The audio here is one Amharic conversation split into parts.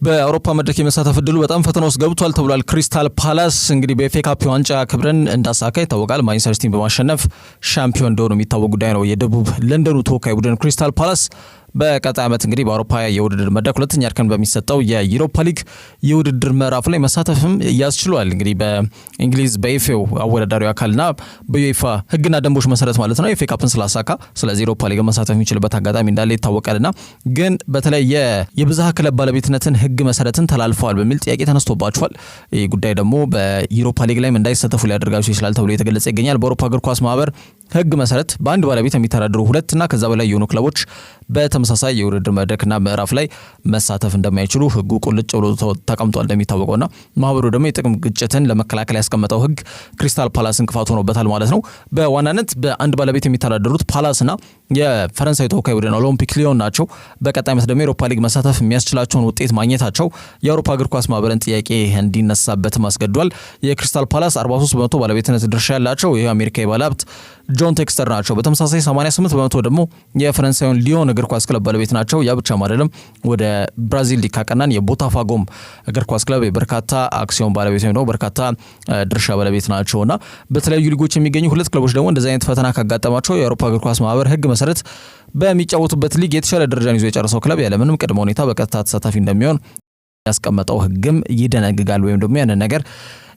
በአውሮፓ መድረክ የመሳተፍ እድሉ በጣም ፈተና ውስጥ ገብቷል ተብሏል። ክሪስታል ፓላስ እንግዲህ በኤፍኤ ካፕ ዋንጫ ክብርን እንዳሳካ ይታወቃል። ማንቸስተር ሲቲን በማሸነፍ ሻምፒዮን እንደሆነ የሚታወቅ ጉዳይ ነው። የደቡብ ለንደኑ ተወካይ ቡድን ክሪስታል ፓላስ በቀጣይ ዓመት እንግዲህ በአውሮፓ የውድድር መድረክ ሁለተኛ እርከን በሚሰጠው የዩሮፓ ሊግ የውድድር ምዕራፍ ላይ መሳተፍም ያስችሏል። እንግዲህ በእንግሊዝ በኤፍኤው አወዳዳሪው አካልና በዩኤፋ ሕግና ደንቦች መሰረት ማለት ነው ኤፍኤ ካፕን ስላሳካ ስለዚህ ዩሮፓ ሊግ መሳተፍ የሚችልበት አጋጣሚ እንዳለ ይታወቃልና ግን በተለይ የብዝሃ ክለብ ባለቤትነትን ሕግ መሰረትን ተላልፈዋል በሚል ጥያቄ ተነስቶባቸዋል። ይህ ጉዳይ ደግሞ በዩሮፓ ሊግ ላይም እንዳይሳተፉ ሊያደርጋቸው ይችላል ተብሎ የተገለጸ ይገኛል። በአውሮፓ እግር ኳስ ማህበር ሕግ መሰረት በአንድ ባለቤት የሚተዳደሩ ሁለትና ከዛ በላይ የሆኑ ክለቦች በተመሳሳይ የውድድር መድረክና ምዕራፍ ላይ መሳተፍ እንደማይችሉ ሕጉ ቁልጭ ብሎ ተቀምጧል እንደሚታወቀውና ማህበሩ ደግሞ የጥቅም ግጭትን ለመከላከል ያስቀመጠው ሕግ ክሪስታል ፓላስ እንቅፋት ሆኖበታል ማለት ነው። በዋናነት በአንድ ባለቤት የሚተዳደሩት ፓላስና የፈረንሳይ ተወካይ ቡድን ኦሎምፒክ ሊዮን ናቸው። በቀጣይ ዓመት ደግሞ የአውሮፓ ሊግ መሳተፍ የሚያስችላቸውን ውጤት ማግኘታቸው የአውሮፓ እግር ኳስ ማህበርን ጥያቄ እንዲነሳበትም አስገድዷል። የክሪስታል ፓላስ 43% ባለቤትነት ድርሻ ያላቸው ይህ አሜሪካዊ ባለሀብት ጆን ቴክስተር ናቸው። በተመሳሳይ 88% ደግሞ የፈረንሳዩን ሊዮን እግር ኳስ ክለብ ባለቤት ናቸው። ያ ብቻም አይደለም። ወደ ብራዚል ሊግ ካቀናን የቦታፋጎም እግር ኳስ ክለብ የበርካታ አክሲዮን ባለቤት ነው፣ በርካታ ድርሻ ባለቤት ናቸውና በተለያዩ ሊጎች የሚገኙ ሁለት ክለቦች ደግሞ እንደዚህ አይነት ፈተና ካጋጠማቸው የአውሮፓ እግር ኳስ ማህበር ሕግ መሰረት በሚጫወቱበት ሊግ የተሻለ ደረጃን ይዞ የጨረሰው ክለብ ያለምንም ቅድመ ሁኔታ በቀጥታ ተሳታፊ እንደሚሆን ያስቀመጠው ሕግም ይደነግጋል ወይም ደግሞ ያንን ነገር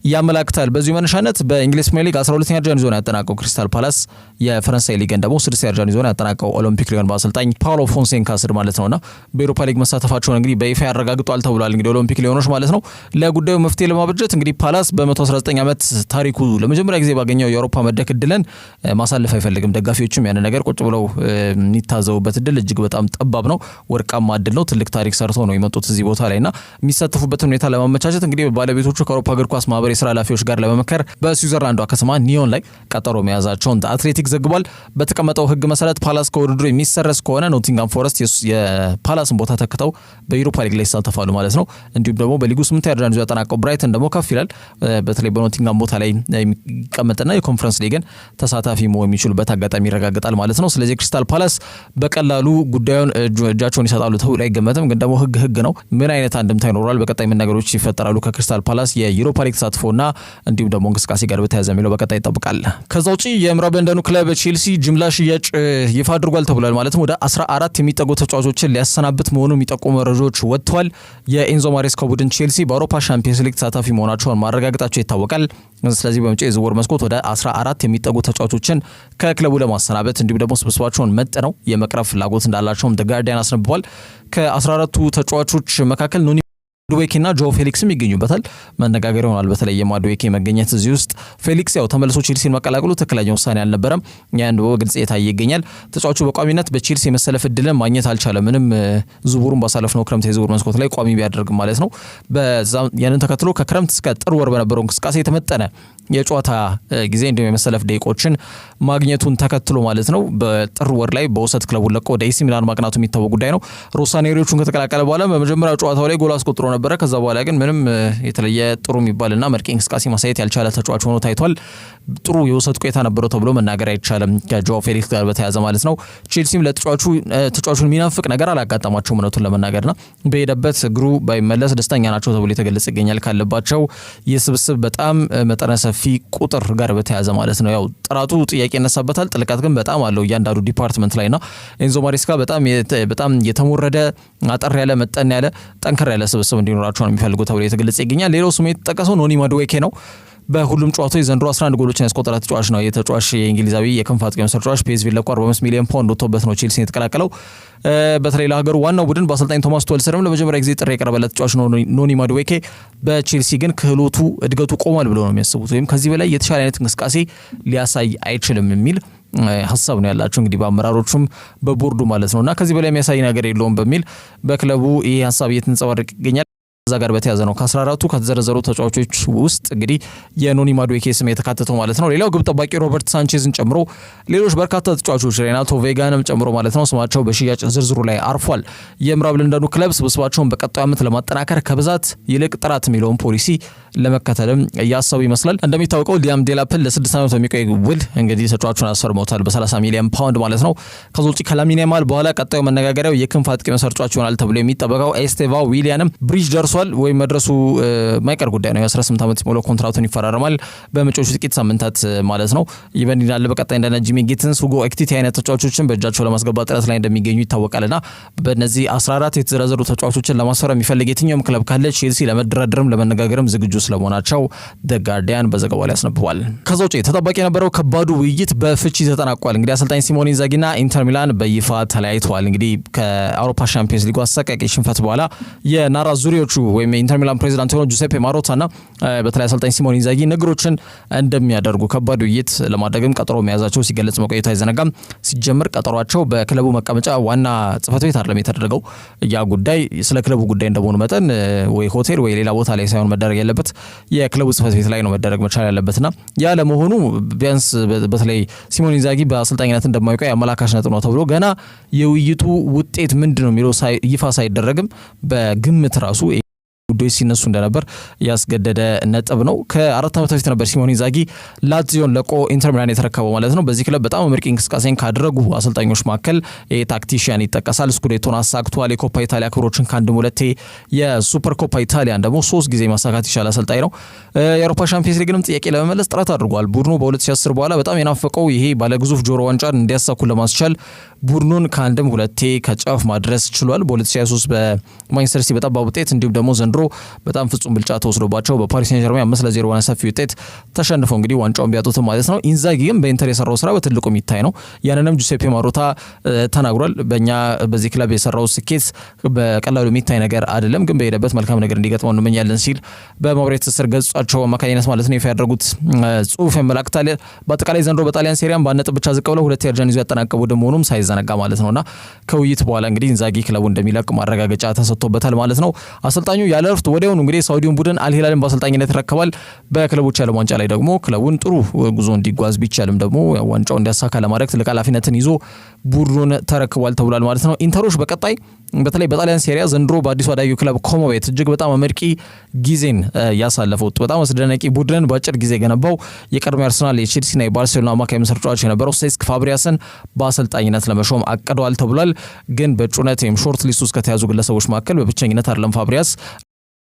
ያመላክታል። በዚሁ መነሻነት በእንግሊዝ ፕሪሚየር ሊግ 12ኛ ደረጃን ይዞ ያጠናቀው ክሪስታል ፓላስ የፈረንሳይ ሊግን ደግሞ 6ኛ ደረጃን ይዞ ያጠናቀው ኦሎምፒክ ሊዮን በአሰልጣኝ ፓውሎ ፎንሴካ ስር ማለት ነውና በዩሮፓ ሊግ መሳተፋቸውን እንግዲህ በይፋ ያረጋግጧል ተብሏል። እንግዲህ ኦሎምፒክ ሊዮኖች ማለት ነው ለጉዳዩ መፍትሄ ለማበጀት እንግዲህ ፓላስ በ119 ዓመት ታሪኩ ለመጀመሪያ ጊዜ ባገኘው የአውሮፓ መድረክ እድልን ማሳለፍ አይፈልግም። ደጋፊዎችም ያን ነገር ቁጭ ብለው የሚታዘቡበት እድል እጅግ በጣም ጠባብ ነው። ወርቃማ እድል ነው። ትልቅ ታሪክ ሰርተው ነው የመጡት እዚህ ቦታ ላይና የሚሳተፉበትን ሁኔታ ለማመቻቸት እንግዲህ ባለቤቶቹ ከአውሮፓ እግር ኳስ ማህበር የስራ ኃላፊዎች ጋር ለመመከር በስዊዘርላንዷ ከተማ ኒዮን ላይ ቀጠሮ መያዛቸውን አትሌቲክ ዘግቧል። በተቀመጠው ሕግ መሰረት ፓላስ ከውድድሩ የሚሰረዝ ከሆነ ኖቲንጋም ፎረስት የፓላስን ቦታ ተክተው በዩሮፓ ሊግ ላይ ይሳተፋሉ ማለት ነው። እንዲሁም ደግሞ በሊጉ 8ኛ ደረጃን ይዞ ያጠናቀው ብራይተን ደግሞ ከፍ ይላል። በተለይ በኖቲንጋም ቦታ ላይ የሚቀመጥና የኮንፈረንስ ሊግን ተሳታፊ መሆን የሚችሉበት አጋጣሚ ይረጋግጣል ማለት ነው። ስለዚህ ክሪስታል ፓላስ በቀላሉ ጉዳዩን እጃቸውን ይሰጣሉ ተብሎ አይገመትም። ግን ደግሞ ሕግ ነው። ምን አይነት አንድምታ ይኖራል፣ በቀጣይ ምን ነገሮች ይፈጠራሉ ከክሪስታል ፓላስ የዩሮፓ ሊግ ተሳትፎና እንዲሁም ደግሞ እንቅስቃሴ ጋር በተያያዘ የሚለው በቀጣይ ይጠብቃል። ከዛ ውጪ የምዕራብ ለንደኑ ክለብ ቼልሲ ጅምላ ሽያጭ ይፋ አድርጓል ተብሏል። ማለትም ወደ 14 የሚጠጉ ተጫዋቾችን ሊያሰናብት መሆኑ የሚጠቁሙ መረጃዎች ወጥተዋል። የኤንዞ ማሬስካ ቡድን ቼልሲ በአውሮፓ ሻምፒዮንስ ሊግ ተሳታፊ መሆናቸውን ማረጋገጣቸው ይታወቃል። ስለዚህ በመጪው የዝውውር መስኮት ወደ 14 የሚጠጉ ተጫዋቾችን ከክለቡ ለማሰናበት እንዲሁም ደግሞ ስብስባቸውን መጥነው የመቅረብ ፍላጎት እንዳላቸውም ዘ ጋርዲያን አስነብቧል። ከ14ቱ ተጫዋቾች መካከል ኑኒ ማዱዌኬና ጆ ፌሊክስም ይገኙበታል። መነጋገር ይሆናል በተለይ የማዱዌኬ መገኘት እዚህ ውስጥ። ፌሊክስ ያው ተመልሶ ቼልሲን መቀላቀሉ ትክክለኛ ውሳኔ አልነበረም። ያን በግልጽ የታየ ይገኛል። ተጫዋቹ በቋሚነት በቼልሲ መሰለፍ እድልን ማግኘት አልቻለም። ምንም ዝውውሩን ባሳለፍነው ክረምት የዝውውር መስኮት ላይ ቋሚ ቢያደርግም ማለት ነው። ያንን ተከትሎ ከክረምት እስከ ጥር ወር በነበረው እንቅስቃሴ የተመጠነ የጨዋታ ጊዜ እንዲሁም የመሰለፍ ደቂቆችን ማግኘቱን ተከትሎ ማለት ነው በጥር ወር ላይ በውሰት ክለቡን ለቆ ወደ ኤሲ ሚላን ማቅናቱ የሚታወቅ ጉዳይ ነው። ሮሳኔሪዎቹን ከተቀላቀለ በኋላ በመጀመሪያው ጨዋታው ላይ ጎል አስቆጥሮ ነበረ። ከዛ በኋላ ግን ምንም የተለየ ጥሩ የሚባልና መርቂ እንቅስቃሴ ማሳየት ያልቻለ ተጫዋች ሆኖ ታይቷል። ጥሩ የውሰት ቆይታ ነበረው ተብሎ መናገር አይቻልም ከጆ ፌሊክስ ጋር በተያያዘ ማለት ነው። ቼልሲም ተጫዋቹን የሚናፍቅ ነገር አላጋጠማቸው እውነቱን ለመናገርና በሄደበት እግሩ ባይመለስ ደስተኛ ናቸው ተብሎ የተገለጸ ይገኛል። ካለባቸው የስብስብ በጣም መጠነ ሰፊ ቁጥር ጋር በተያያዘ ማለት ነው። ያው ጥራቱ ጥያቄ ይነሳበታል፣ ጥልቀት ግን በጣም አለው እያንዳንዱ ዲፓርትመንት ላይና ኤንዞ ማሬስካ በጣም የተሞረደ አጠር ያለ መጠን ያለ ጠንከር ያለ ስብስብ እንዲኖራቸው ነው የሚፈልጉ ተብሎ የተገለጸ ይገኛል። ሌላው ስሙ የተጠቀሰው ኖኒ ማዱዌኬ ነው። በሁሉም ጨዋታዎች ዘንድሮ 11 ጎሎችን ያስቆጠረ ተጫዋች ነው። የተጫዋች የእንግሊዛዊ የክንፍ አጥቂ ተጫዋች ፒኤስቪ ለቆ 45 ሚሊዮን ፓውንድ ወጥቶበት ነው ቼልሲን የተቀላቀለው። በተለይ ለሀገሩ ዋናው ቡድን በአሰልጣኝ ቶማስ ቱዌል ስርም ለመጀመሪያ ጊዜ ጥሪ የቀረበለት ተጫዋች ነው ኖኒ ማዱዌኬ። በቼልሲ ግን ክህሎቱ እድገቱ ቆሟል ብለው ነው የሚያስቡት፣ ወይም ከዚህ በላይ የተሻለ አይነት እንቅስቃሴ ሊያሳይ አይችልም የሚል ሀሳብ ነው ያላቸው እንግዲህ በአመራሮቹም በቦርዱ ማለት ነውና ከዚህ በላይ የሚያሳይ ነገር የለውም በሚል በክለቡ ይሄ ሀሳብ እየተንጸባረቀ ይገኛል። ከዛ ጋር በተያያዘ ነው ከ14ቱ ከተዘረዘሩ ተጫዋቾች ውስጥ እንግዲህ የኖኒ ማዱዌኬ ስም የተካተተው ማለት ነው። ሌላው ግብ ጠባቂ ሮበርት ሳንቼዝን ጨምሮ ሌሎች በርካታ ተጫዋቾች ሬናቶ ቬጋንም ጨምሮ ማለት ነው ስማቸው በሽያጭ ዝርዝሩ ላይ አርፏል። የምዕራብ ለንደኑ ክለብ ስብስባቸውን በቀጣዩ ዓመት ለማጠናከር ከብዛት ይልቅ ጥራት የሚለውን ፖሊሲ ለመከተልም ያሰቡ ይመስላል። እንደሚታወቀው ሊያም ዴላፕን ለ6 ዓመት በሚቆይ ውል እንግዲህ ተጫዋቹን አስፈርመውታል በ30 ሚሊዮን ፓውንድ ማለት ነው። ከዛ ውጪ ከላሚን ያማል በኋላ ቀጣዩ መነጋገሪያው የክንፍ አጥቂ መሰረት ተጫዋች ይሆናል ተብሎ የሚጠበቀው ኤስቴቫ ዊሊያንም ብሪጅ ደርሷል ወይም መድረሱ ማይቀር ጉዳይ ነው። የ18 ዓመት ሲሞላው ኮንትራቱን ይፈራረማል በመጪዎቹ ጥቂት ሳምንታት ማለት ነው። ይበን ይላል በቀጣይ እንደነ ጂሚ ጊትንስ፣ ሁጎ ኤክቲቲ አይነት ተጫዋቾችን በእጃቸው ለማስገባት ጥረት ላይ እንደሚገኙ ይታወቃልና በእነዚህ 14 የተዘረዘሩ ተጫዋቾችን ለማስፈረም የሚፈልግ የትኛውም ክለብ ካለ ቼልሲ ለመደራደርም ለመነጋገርም ዝግጁ ስለመሆናቸው ዘ ጋርዲያን በዘገባው ላይ ያስነብባል። ከዛ ውጪ ተጠባቂ የነበረው ከባዱ ውይይት በፍቺ ተጠናቋል። እንግዲህ አሰልጣኝ ሲሞኔ ኢንዛጊና ኢንተር ሚላን በይፋ ተለያይተዋል። እንግዲህ ከአውሮፓ ሻምፒዮንስ ሊግ አሰቃቂ ሽንፈት በኋላ የናራ ዙሪዎቹ ወይም የኢንተር ሚላን ፕሬዚዳንት የሆነው ጁሴፔ ማሮታና በተለይ አሰልጣኝ ሲሞኔ ኢንዛጊ ነገሮችን እንደሚያደርጉ ከባድ ውይይት ለማድረግም ቀጠሮ መያዛቸው ሲገለጽ መቆየቱ አይዘነጋም። ሲጀምር ቀጠሯቸው በክለቡ መቀመጫ ዋና ጽሕፈት ቤት አይደለም የተደረገው። ያ ጉዳይ ስለ ክለቡ ጉዳይ እንደመሆኑ መጠን ወይ ሆቴል ወይ ሌላ ቦታ ላይ ሳይሆን መደረግ ያለበት የክለቡ ጽሕፈት ቤት ላይ ነው መደረግ መቻል ያለበትና ያ ለመሆኑ ቢያንስ በተለይ ሲሞኔ ኢንዛጊ በአሰልጣኝነት እንደማይቆይ አመላካሽ ነጥብ ነው ተብሎ ገና የውይይቱ ውጤት ምንድን ነው የሚለው ይፋ ሳይደረግም በግምት ራሱ ጉዳዮች ሲነሱ እንደነበር ያስገደደ ነጥብ ነው። ከ4 ዓመት በፊት ነበር ሲሞኔ ኢንዛጊ ላትዚዮን ለቆ ኢንተር ሚላን የተረከበው ማለት ነው። በዚህ ክለብ በጣም አመርቂ እንቅስቃሴን ካደረጉ አሰልጣኞች መካከል ታክቲሽያን ይጠቀሳል። ስኩዴቶን አሳክቷል። የኮፓ ኢታሊያ ክብሮችን ከአንድም ሁለቴ፣ የሱፐር ኮፓ ኢታሊያን ደግሞ 3 ጊዜ ማሳካት ይቻል አሰልጣኝ ነው። የአውሮፓ ሻምፒዮንስ ሊግንም ጥያቄ ለመመለስ ጥረት አድርጓል። ቡድኑ በ2010 በኋላ በጣም የናፈቀው ይሄ ባለግዙፍ ጆሮ ዋንጫን እንዲያሳኩ ለማስቻል ቡድኑን ከአንድም ሁለቴ ከጫፍ ማድረስ ችሏል። በ2023 በማንቸስተር ሲቲ በጠባብ ውጤት እንዲሁም ደግሞ ዘንድሮ በጣም ፍጹም ብልጫ ተወስዶባቸው በፓሪስ ሴን ጀርሜን 5-0 ዋና ሰፊ ውጤት ተሸንፈው እንግዲህ ዋንጫውን ቢያጡትም ማለት ነው። ኢንዛጊ ግን በኢንተር የሰራው ስራ በትልቁ የሚታይ ነው። ያንንም ጁሴፔ ማሮታ ተናግሯል። በእኛ በዚህ ክለብ የሰራው ስኬት በቀላሉ የሚታይ ነገር አይደለም፣ ግን በሄደበት መልካም ነገር እንዲገጥመው እንመኛለን ሲል በማህበራዊ ትስስር ገጻቸው አማካኝነት ማለት ነው ይፋ ያደረጉት ጽሁፍ ያመላክታል። በአጠቃላይ ዘንድሮ በጣሊያን ሴሪያም በአንድ ነጥብ ብቻ ዝቅ ብለው 2 ደረጃን ይዞ ያጠናቀቁ ደሞኑም ሳይዘነጋ ማለት ነውና ከውይይት በኋላ እንግዲህ ኢንዛጊ ክለቡ እንደሚለቅ ማረጋገጫ ተሰጥቶበታል ማለት ነው። አሰልጣኙ ያለ እረፍት ወዲያውኑ እንግዲህ ሳውዲውን ቡድን አልሂላልን በአሰልጣኝነት ይረከባል። በክለቦች ዓለም ዋንጫ ላይ ደግሞ ክለቡን ጥሩ ጉዞ እንዲጓዝ ቢቻልም ደግሞ ዋንጫው እንዲያሳካ ለማድረግ ትልቅ ኃላፊነትን ይዞ ቡድኑን ተረክቧል ተብሏል ማለት ነው። ኢንተሮች በቀጣይ በተለይ በጣሊያን ሴሪያ ዘንድሮ በአዲሱ አዳጊው ክለብ ኮሞ ቤት እጅግ በጣም አመርቂ ጊዜን ያሳለፈው በጣም አስደናቂ ቡድንን በአጭር ጊዜ ገነባው የቀድሞ አርሰናል የቼልሲና የባርሴሎና አማካይ መስመር ተጫዋች የነበረው ሴስክ ፋብሪያስን በአሰልጣኝነት ለመሾም አቅደዋል ተብሏል። ግን በእጩነት ወይም ሾርት ሊስት ውስጥ ከተያዙ ግለሰቦች መካከል በብቸኝነት አይደለም ፋብሪያስ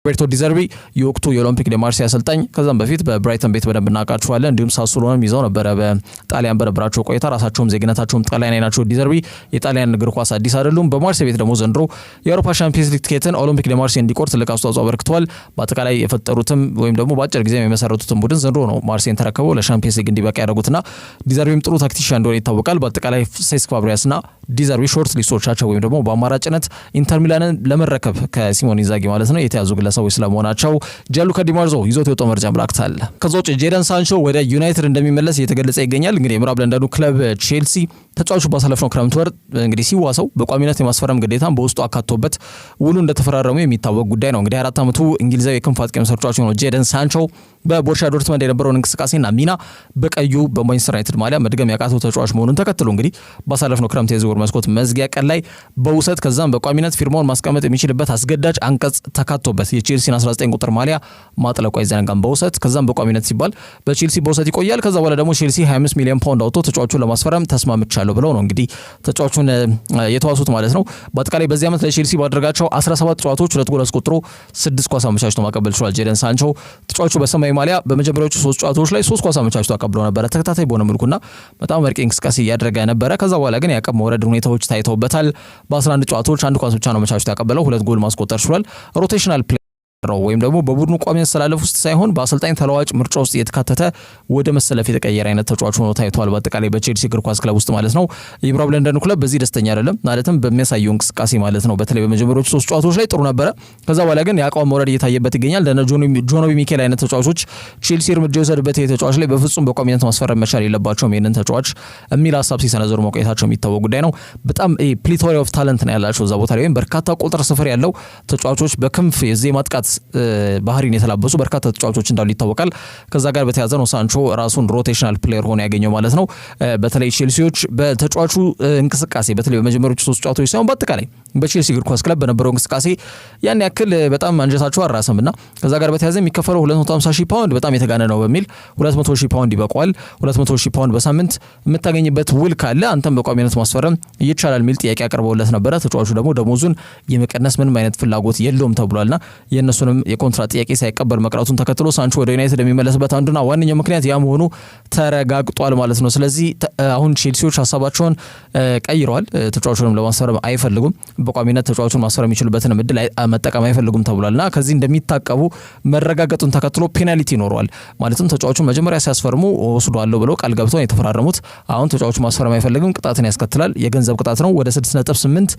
ሮቤርቶ ዲዘርቢ የወቅቱ የኦሎምፒክ ደ ማርሴይ አሰልጣኝ ከዛም በፊት በብራይተን ቤት በደንብ እናውቃቸዋለን። እንዲሁም ሳሱሎንም ይዘው ነበረ በጣሊያን በነበራቸው ቆይታ። ራሳቸውም ዜግነታቸውም ጣሊያናዊ ናቸው። ዲዘርቢ የጣሊያን እግር ኳስ አዲስ አይደሉም። በማርሴይ ቤት ደግሞ ዘንድሮ የአውሮፓ ሻምፒዮንስ ሊግ ቲኬትን ኦሎምፒክ ደ ማርሴይ እንዲቆርጥ ትልቅ አስተዋጽኦ አበርክተዋል። በአጠቃላይ የፈጠሩትም ወይም ደግሞ በአጭር ጊዜ የመሰረቱትን ቡድን ዘንድሮ ነው ማርሴይን ተረከበው ለሻምፒዮንስ ሊግ እንዲበቃ ያደረጉትና ዲዘርቢም ጥሩ ታክቲሻን እንደሆነ ይታወቃል። በአጠቃላይ ሴስክ ፋብሪያስና ዲዘርቢ ሾርት ሊስቶቻቸው ወይም ደግሞ በአማራጭነት ኢንተር ሚላንን ለመረከብ ከሲሞኔ ኢንዛጊ ማለት ነው የተያዙ ግለሰቦች ስለመሆናቸው ጃንሉካ ዲማርዞ ይዞት የወጣው መረጃ ያመላክታል። ከዛ ውጭ ጄደን ሳንቾ ወደ ዩናይትድ እንደሚመለስ እየተገለጸ ይገኛል። እንግዲህ የምዕራብ ለንደኑ ክለብ ቼልሲ ተጫዋቹ ባሳለፍነው ክረምት ወር እንግዲህ ሲዋሰው በቋሚነት የማስፈረም ግዴታን በውስጡ አካቶበት ውሉ እንደተፈራረሙ የሚታወቅ ጉዳይ ነው። እንግዲህ 4 ዓመቱ እንግሊዛዊ የክንፍ አጥቂ መስመር ተጫዋች ነው ጄደን ሳንቾ በቦሩሲያ ዶርትመንድ የነበረውን እንቅስቃሴና ሚና በቀዩ በማንቸስተር ዩናይትድ ማሊያ መድገም ያቃተው ተጫዋች መሆኑን ተከትሎ እንግዲህ ባሳለፍነው ክረምት የዝውውር መስኮት መዝጊያ ቀን ላይ በውሰት ከዛም በቋሚነት ፊርማውን ማስቀመጥ የሚችልበት አስገዳጅ አንቀጽ ተካቶበት የቼልሲን 19 ቁጥር ማሊያ ማጥለቁ አይዘነጋም። በውሰት ከዛም በቋሚነት ሲባል በቼልሲ በውሰት ይቆያል። ከዛ በኋላ ደግሞ ቼልሲ 25 ሚሊዮን ፓውንድ አውጥቶ ተጫዋቹን ለማስፈረም ተስማምቻለሁ ብለው ነው እንግዲህ ተጫዋቹን የተዋሱት ማለት ነው። በአጠቃላይ በዚህ ዓመት ለቼልሲ ባደረጋቸው 17 ጨዋታዎች 2 ጎል አስቆጥሮ 6 ኳስ አመቻችቶ ማቀበል ችሏል። ጄደን ሳንቾ ተጫዋቹ በሰማያዊ ማሊያ በመጀመሪያዎቹ 3 ጨዋታዎች ላይ 3 ኳስ አመቻችቶ አቀብሎ ነበረ ተከታታይ በሆነ መልኩና በጣም አመርቂ እንቅስቃሴ እያደረገ ነበረ። ከዛ በኋላ ግን ያቀብ መውረድ ሁኔታዎች ታይተውበታል። በ11 ጨዋታዎች 1 ኳስ ብቻ ነው አመቻችቶ ያቀበለው፣ 2 ጎል ማስቆጠር ችሏል። ሮቴሽናል ነው ወይም ደግሞ በቡድኑ ቋሚ መሰላለፍ ውስጥ ሳይሆን በአሰልጣኝ ተለዋጭ ምርጫ ውስጥ የተካተተ ወደ መሰለፍ የተቀየረ አይነት ተጫዋች ሆኖ ታይቷል። በአጠቃላይ በቼልሲ እግር ኳስ ክለብ ውስጥ ማለት ነው። የምዕራብ ለንደኑ ክለብ በዚህ ደስተኛ አይደለም ማለትም በሚያሳየው እንቅስቃሴ ማለት ነው። በተለይ በመጀመሪያዎቹ 3 ጨዋታዎች ላይ ጥሩ ነበረ። ከዛ በኋላ ግን የአቋም መውረድ እየታየበት ይገኛል። ለነ ጆኖቢ ሚኬል አይነት ተጫዋቾች ቼልሲ እርምጃ የወሰደበት ተጫዋች ላይ በፍጹም በቋሚነት ማስፈረም መቻል የለባቸውም ይሄንን ተጫዋች የሚል ሀሳብ ሲሰነዘሩ መቆየታቸው የሚታወቅ ጉዳይ ነው። በጣም ፕሊቶሪ ኦፍ ታለንት ነው ያላቸው እዛ ቦታ ላይ ወይም በርካታ ቁጥር ስፍር ያለው ተጫዋቾች በክንፍ የዚህ ማጥቃት ባህሪን የተላበሱ በርካታ ተጫዋቾች እንዳሉ ይታወቃል። ከዛ ጋር በተያያዘ ነው ሳንቾ ራሱን ሮቴሽናል ፕሌየር ሆኖ ያገኘው ማለት ነው። በተለይ ቼልሲዎች በተጫዋቹ እንቅስቃሴ በተለይ በመጀመሪያዎቹ 3 ጨዋታዎች ሳይሆን በአጠቃላይ በቼልሲ እግር ኳስ ክለብ በነበረው እንቅስቃሴ ያን ያክል በጣም አንጀታቸው አራሰምና ከዛ ጋር በተያያዘ የሚከፈለው 250,000 ፓውንድ በጣም የተጋነ ነው በሚል 200,000 ፓውንድ ይበቃዋል፣ 200,000 ፓውንድ በሳምንት የምታገኝበት ውል ካለ አንተም በቋሚነት ማስፈረም ይቻላል የሚል ጥያቄ አቅርበውለት ነበረ። ተጫዋቹ ደግሞ ደሞዙን የመቀነስ ምንም አይነት ፍላጎት የለውም ተብሏልና የእነሱንም የኮንትራት ጥያቄ ሳይቀበል መቅረቱን ተከትሎ ሳንቾ ወደ ዩናይትድ የሚመለስበት አንዱና ዋነኛው ምክንያት ያ መሆኑ ተረጋግጧል ማለት ነው። ስለዚህ አሁን ቼልሲዎች ሀሳባቸውን ቀይረዋል። ተጫዋቹንም ለማስፈረም አይፈልጉም፣ በቋሚነት ተጫዋቹን ማስፈረም የሚችሉበትን እድል መጠቀም አይፈልጉም ተብሏልና ከዚህ እንደሚታቀቡ መረጋገጡን ተከትሎ ፔናልቲ ይኖረዋል። ማለትም ተጫዋቹን መጀመሪያ ሲያስፈርሙ ወስዷለሁ ብለው ቃል ገብተው የተፈራረሙት አሁን ተጫዋቹ ማስፈረም አይፈልግም፣ ቅጣትን ያስከትላል። የገንዘብ ቅጣት ነው። ወደ $6.8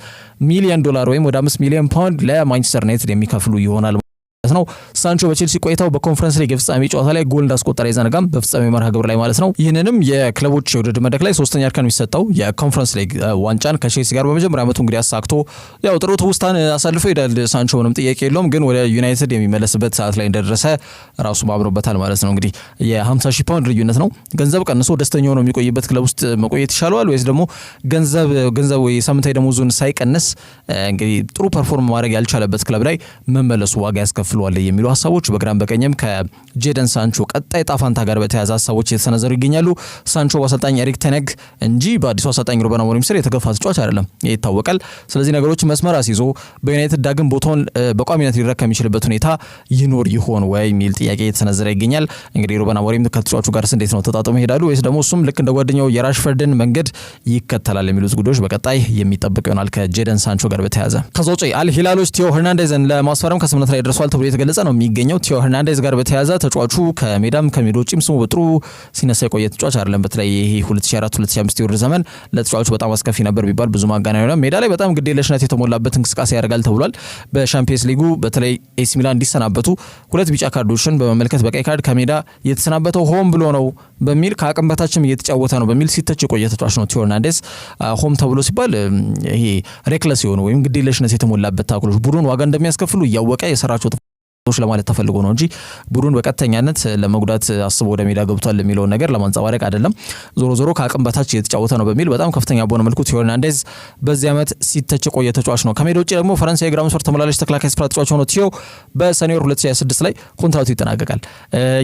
ሚሊዮን ወይም ወደ 5 ሚሊዮን ፓውንድ ለማንቸስተር ዩናይትድ የሚከፍሉ ይሆናል ነው። ሳንቾ በቼልሲ ቆይታው በኮንፈረንስ ሊግ የፍጻሜ ጨዋታ ላይ ጎል እንዳስቆጠረ ይዘነጋም በፍጻሜ መርሃ ግብር ላይ ማለት ነው። ይህንንም የክለቦች የውድድር መድረክ ላይ 3ኛ እርከን የሚሰጠው የኮንፈረንስ ሊግ ዋንጫን ከቼልሲ ጋር በመጀመሪያ ዓመቱ እንግዲህ አሳክቶ ያው ጥሩ ትውስታን አሳልፎ ይሄዳል። ሳንቾ ምንም ጥያቄ የለውም፣ ግን ወደ ዩናይትድ የሚመለስበት ሰዓት ላይ እንደደረሰ ራሱ ማብሮበታል ማለት ነው። እንግዲህ የ50,000 ፓውንድ ልዩነት ነው። ገንዘብ ቀንሶ ደስተኛ ሆኖ የሚቆይበት ክለብ ውስጥ መቆየት ይሻለዋል ወይስ ደግሞ ገንዘብ ወይ ሳምንታዊ ደሞዙን ሳይቀንስ እንግዲህ ጥሩ ፐርፎርም ማድረግ ያልቻለበት ክለብ ላይ መመለሱ ዋጋ ያስከፍላል የሚሉ ሀሳቦች በግራም በቀኝም ከጄደን ሳንቾ ቀጣይ ጣፋንታ ጋር በተያያዘ ሀሳቦች የተሰነዘሩ ይገኛሉ። ሳንቾ በአሰልጣኝ ኤሪክ ቴን ሃግ እንጂ በአዲሱ አሰልጣኝ ሩበን አሞሪም ስር የተገፋ ተጫዋች አይደለም፣ ይታወቃል። ስለዚህ ነገሮች መስመር አስይዞ በዩናይትድ ዳግም ቦታውን በቋሚነት ሊረከብ የሚችልበት ሁኔታ ይኖር ይሆን ወይ የሚል ጥያቄ የተሰነዘረ ይገኛል። እንግዲህ ሩበን አሞሪም ከተጫዋቹ ጋር እንዴት ነው ተጣጥሞ ይሄዳሉ ወይስ ደግሞ እሱም ልክ እንደ ጓደኛው የራሽፈርድን መንገድ ይከተላል የሚሉት ጉዳዮች በቀጣይ የሚጠብቅ ይሆናል ከጄደን ሳንቾ ጋር በተያያዘ። ከዛ ውጪ አል ሂላሎች ቲዮ ሄርናንዴዝን ለማስፈረም ከስምምነት ላይ ደርሷል ተብሎ የተገለጸ ነው የሚገኘው። ቲዮ ሄርናንዴዝ ጋር በተያያዘ ተጫዋቹ ከሜዳም ከሜዳ ውጪም ስሙ በጥሩ ሲነሳ የቆየ ተጫዋች አይደለም። በተለይ ይሄ 2004-2005 የውድድር ዘመን ለተጫዋቹ በጣም አስከፊ ነበር ቢባል ብዙ ማጋነን አይሆንም። ሜዳ ላይ በጣም ግዴለሽነት የተሞላበት እንቅስቃሴ ያደርጋል ተብሏል። በሻምፒየንስ ሊጉ በተለይ ኤሲ ሚላን እንዲሰናበቱ 2 ቢጫ ካርዶችን በመመልከት በቀይ ካርድ ከሜዳ የተሰናበተው ሆም ብሎ ነው በሚል ከአቅም በታችም እየተጫወተ ነው በሚል ሲተች የቆየ ተጫዋች ነው ቲዮ ሄርናንዴዝ። ሆም ተብሎ ሲባል ይሄ ሬክለስ የሆኑ ወይም ግዴለሽነት የተሞላበት ታክሎች ቡድን ዋጋ እንደሚያስከፍሉ እያወቀ የሰራቸው ለማለት ተፈልጎ ነው እንጂ ቡድን በቀጥተኛነት ለመጉዳት አስቦ ወደ ሜዳ ገብቷል የሚለውን ነገር ለማንጸባረቅ አይደለም። ዞሮ ከአቅም በታች እየተጫወተ ነው በሚል በጣም ከፍተኛ በሆነ መልኩ ቲዮ ሄርናንዴዝ በዚህ ዓመት ሲተች የቆየ ተጫዋች ነው። ከሜዳ ውጪ ደግሞ ፈረንሳይ የግራ መስመር ተመላላሽ ተከላካይ ስፍራ ተጫዋች ሆኖ ቲዮ በሰኔ ወር 2026 ላይ ኮንትራቱ ይጠናቀቃል።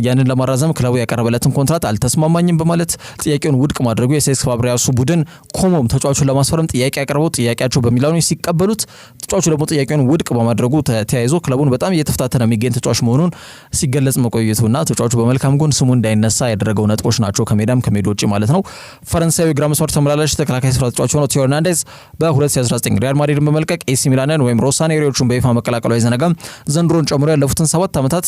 ያንን ለማራዘም ክለቡ ያቀረበለትን ኮንትራት አልተስማማኝም በማለት ጥያቄውን ውድቅ ማድረጉ የሴስክ ፋብሪያሱ ቡድን ኮሞም ተጫዋቹን ለማስፈረም ጥያቄ ያቀርበው ጥያቄያቸው በሚላኑ ሲቀበሉት ተጫዋቹ ደግሞ ጥያቄውን ውድቅ በማድረጉ ተያይዞ ክለቡን በጣም እየተፈታተነ የሚገኝ ተጫዋች መሆኑን ሲገለጽ መቆየቱና ተጫዋቹ በመልካም ጎን ስሙ እንዳይነሳ ያደረገው ነጥቦች ናቸው ከሜዳም ከሜዳ ውጪ ማለት ነው። ፈረንሳዊ ግራ መስመር ተመላላሽ ተከላካይ ስፍራ ተጫዋች ሆኖ ቲዮ ሄርናንዴዝ በ2019 ሪያል ማድሪድን በመልቀቅ ኤሲ ሚላንን ወይም ሮሳኔሪዎቹን በይፋ መቀላቀሉ አይዘነጋም። ዘንድሮን ጨምሮ ያለፉትን 7 ዓመታት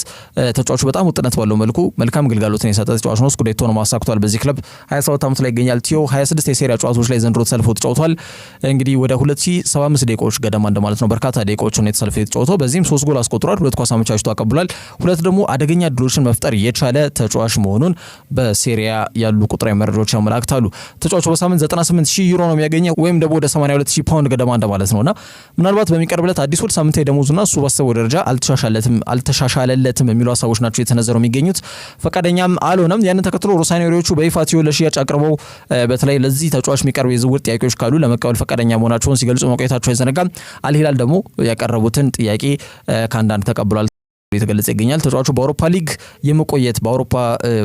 ተጫዋቹ በጣም ውጥነት ባለው መልኩ መልካም ግልጋሎትን የሰጠ ተጫዋች ነው። ስኩዴቶን ማሳክቷል። በዚህ ክለብ 27 ዓመት ላይ ይገኛል። ቲዮ 26 የሴሪያ ጨዋታዎች ላይ ዘንድሮ ተሰልፎ ተጫውቷል። እንግዲህ ወደ 2075 ደቂቃዎች ገደማ እንደማለት ነው። በርካታ ደቂቃዎችን የተሰልፈ የተጫወተው በዚህም 3 ጎል አስቆጥሯል። 2 ኳስ አመቻችቶ አቀብሏል። 2 ደግሞ አደገኛ ድሎችን መፍጠር የቻለ ተጫዋች መሆኑን በሴሪያ ያሉ ቁጥራዊ መረጃዎች ያመላክታሉ። ተጫዋቹ በሳምንት 98,000 ዩሮ ነው የሚያገኘው ወይም ደግሞ ወደ 82,000 ፓውንድ ገደማ እንደማለት ነውና ምናልባት በሚቀርብለት አዲስ ወር ሳምንታዊ ደሞዙና እሱ ባሰበው ደረጃ አልተሻሻለለትም የሚሉ ሀሳቦች ናቸው የተነዘሩ የሚገኙት። ፈቃደኛም አልሆነም። ያንን ተከትሎ ሮሳኔሪዎቹ በይፋ ቲዮ ለሽያጭ አቅርበው በተለይ ለዚህ ተጫዋች የሚቀርቡ የዝውውር ጥያቄዎች ካሉ ለመቀበል ፈቃደኛ መሆናቸውን ሲገልጹ መቆየታቸው አይዘነጋም። አልሂላል ደግሞ ያቀረቡትን ጥያቄ ከአንዳንድ ተቀብሏል የተገለጸ ይገኛል። ተጫዋቹ በአውሮፓ ሊግ የመቆየት በአውሮፓ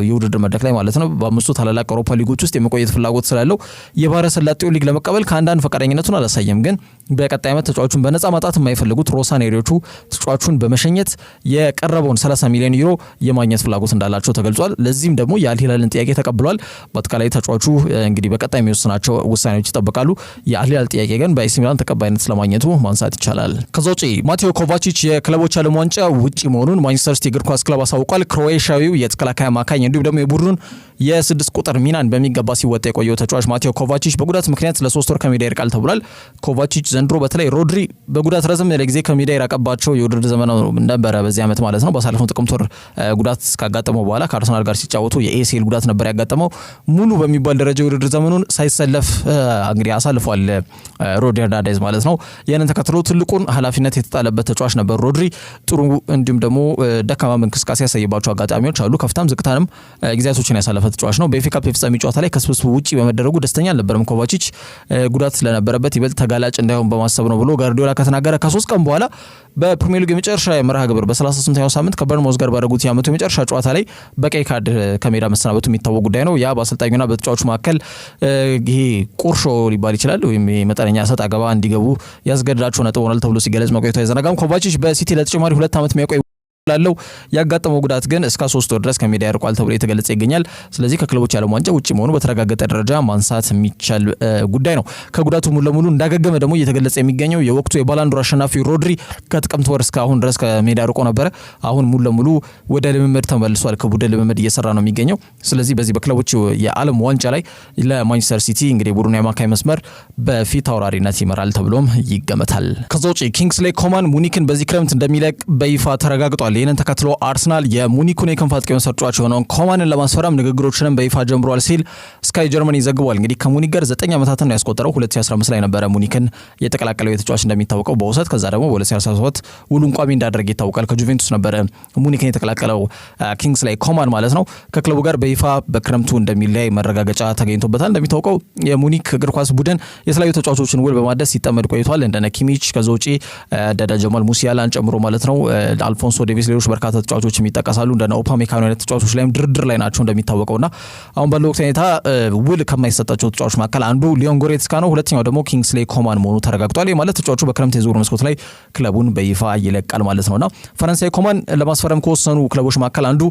የውድድር መድረክ ላይ ማለት ነው በአምስቱ ታላላቅ አውሮፓ ሊጎች ውስጥ የመቆየት ፍላጎት ስላለው የባህረ ሰላጤው ሊግ ለመቀበል ከአንዳንድ ፈቃደኝነቱን አላሳየም። ግን በቀጣይ ዓመት ተጫዋቹን በነፃ ማጣት የማይፈልጉት ሮሳኔሪዎቹ ተጫዋቹን በመሸኘት የቀረበውን 30 ሚሊዮን ዩሮ የማግኘት ፍላጎት እንዳላቸው ተገልጿል። ለዚህም ደግሞ የአልሂላልን ጥያቄ ተቀብሏል። በአጠቃላይ ተጫዋቹ እንግዲህ በቀጣይ የሚወስናቸው ውሳኔዎች ይጠበቃሉ። የአልሂላል ጥያቄ ግን በኤሲ ሚላን ተቀባይነት ስለማግኘቱ ማንሳት ይቻላል። ከዛ ውጪ ማቴዎ ኮቫቺች የክለቦች ዓለም ዋንጫ ውጪ መሆኑን ማንቸስተር ሲቲ እግር ኳስ ክለብ አሳውቋል። ክሮኤሽያዊው የተከላካይ አማካኝ እንዲሁም ደግሞ የቡድኑን የ6 ቁጥር ሚናን በሚገባ ሲወጣ የቆየው ተጫዋች ማቴዮ ኮቫቺች በጉዳት ምክንያት ለ3 ወር ከሜዳ ይርቃል ተብሏል። ኮቫቺች ዘንድሮ በተለይ ሮድሪ በጉዳት ረዘም ያለ ጊዜ ከሜዳ ይራቀባቸው የውድድር ዘመን ነበረ በዚህ ዓመት ማለት ነው። ባሳለፈው ጥቅምት ወር ጉዳት ካጋጠመው በኋላ ከአርሰናል ጋር ሲጫወቱ የኤሲኤል ጉዳት ነበር ያጋጠመው። ሙሉ በሚባል ደረጃ የውድድር ዘመኑን ሳይሰለፍ እንግዲህ አሳልፏል ሮድሪ ሄርናንዴዝ ማለት ነው። ያንን ተከትሎ ትልቁን ኃላፊነት የተጣለበት ተጫዋች ነበር ሮድሪ። ጥሩ እንዲሁም ደግሞ ደካማ እንቅስቃሴ ያሳየባቸው አጋጣሚዎች አሉ። ከፍታም ዝቅታንም ጊዜያቶችን ያሳለፈ ተጫዋች ነው። በኤፍኤ ካፕ የፍጻሜ ጨዋታ ላይ ከስብስቡ ውጪ በመደረጉ ደስተኛ አልነበረም ኮቫቺች። ጉዳት ስለነበረበት ይበልጥ ተጋላጭ እንዳይሆን በማሰብ ነው ብሎ ጋርዲዮላ ከተናገረ ከ3 ቀን በኋላ በፕሪሚየር ሊግ የመጨረሻ የመርሃ ግብር በ38ኛው ሳምንት ከበርንማውዝ ጋር ባደረጉት የዓመቱ የመጨረሻ ጨዋታ ላይ በቀይ ካርድ ከሜዳ መሰናበቱ የሚታወቅ ጉዳይ ነው። ያ በአሰልጣኙና በተጫዋቹ መካከል ይሄ ቁርሾ ሊባል ይችላል ወይም መጠነኛ ሰጥ አገባ እንዲገቡ ያስገድዳቸው ነጥብ ሆኗል ተብሎ ሲገለጽ መቆየቱ አይዘነጋም። ኮቫቺች በሲቲ ለተጨማሪ 2 ዓመት የሚያቆይ ላለው ያጋጠመው ጉዳት ግን እስከ 3 ወር ድረስ ከሜዳ ያርቋል ተብሎ የተገለጸ ይገኛል። ስለዚህ ከክለቦች ዓለም ዋንጫ ውጪ መሆኑ በተረጋገጠ ደረጃ ማንሳት የሚቻል ጉዳይ ነው። ከጉዳቱ ሙሉ ለሙሉ እንዳገገመ ደግሞ እየተገለጸ የሚገኘው የወቅቱ የባላንዶር አሸናፊ ሮድሪ ከጥቅምት ወር እስከ አሁን ድረስ ከሜዳ ርቆ ነበረ። አሁን ሙሉ ለሙሉ ወደ ልምምድ ተመልሷል። ከቡድን ልምምድ እየሰራ ነው የሚገኘው። ስለዚህ በዚህ በክለቦች የዓለም ዋንጫ ላይ ለማንቸስተር ሲቲ እንግዲህ ቡድኑ የማካይ መስመር በፊት አውራሪነት ይመራል ተብሎም ይገመታል። ከዛ ውጪ ኪንግስሌ ኮማን ሙኒክን በዚህ ክረምት እንደሚለቅ በይፋ ተረጋግጧል። ይህንን ተከትሎ አርሰናል የሙኒኩን የክንፍ አጥቂ መስመር ተጫዋች የሆነውን ኮማንን ለማስፈረም ንግግሮችንም በይፋ ጀምሯል ሲል ስካይ ጀርመኒ ዘግቧል። እንግዲህ ከሙኒክ ጋር 9 ዓመታትን ነው ያስቆጠረው። 2015 ላይ ነበረ ሙኒክን የተቀላቀለው የተጫዋች እንደሚታወቀው በውሰት ከዛ ደግሞ በ2017 ውሉን ቋሚ እንዳደረገ ይታወቃል። ከጁቬንቱስ ነበረ ሙኒክን የተቀላቀለው ኪንግስሌይ ኮማን ማለት ነው። ከክለቡ ጋር በይፋ በክረምቱ እንደሚለያይ መረጋገጫ ተገኝቶበታል። እንደሚታወቀው የሙኒክ እግር ኳስ ቡድን የተለያዩ ተጫዋቾችን ውል በማደስ ሲጠመድ ቆይቷል። እንደነ ኪሚች ከዛ ውጪ ዳዳ ጀማል ሙሲያላን ጨምሮ ማለት ነው አልፎንሶ ዴቪስ ሌሎች በርካታ ተጫዋቾች የሚጠቀሳሉ። እንደነ ኦፓሜካኖ አይነት ተጫዋቾች ላይም ድርድር ላይ ናቸው እንደሚታወቀውና አሁን ባለው ወቅት ሁኔታ ውል ከማይሰጣቸው ተጫዋቾች መካከል አንዱ ሊዮን ጎሬትስካ ነው። ሁለተኛው ደግሞ ኪንግስሌይ ኮማን መሆኑ ተረጋግጧል። ማለት ተጫዋቹ በክረምት የዝውውር መስኮት ላይ ክለቡን በይፋ ይለቃል ማለት ነውና ፈረንሳይ ኮማን ለማስፈረም ከወሰኑ ክለቦች መካከል አንዱ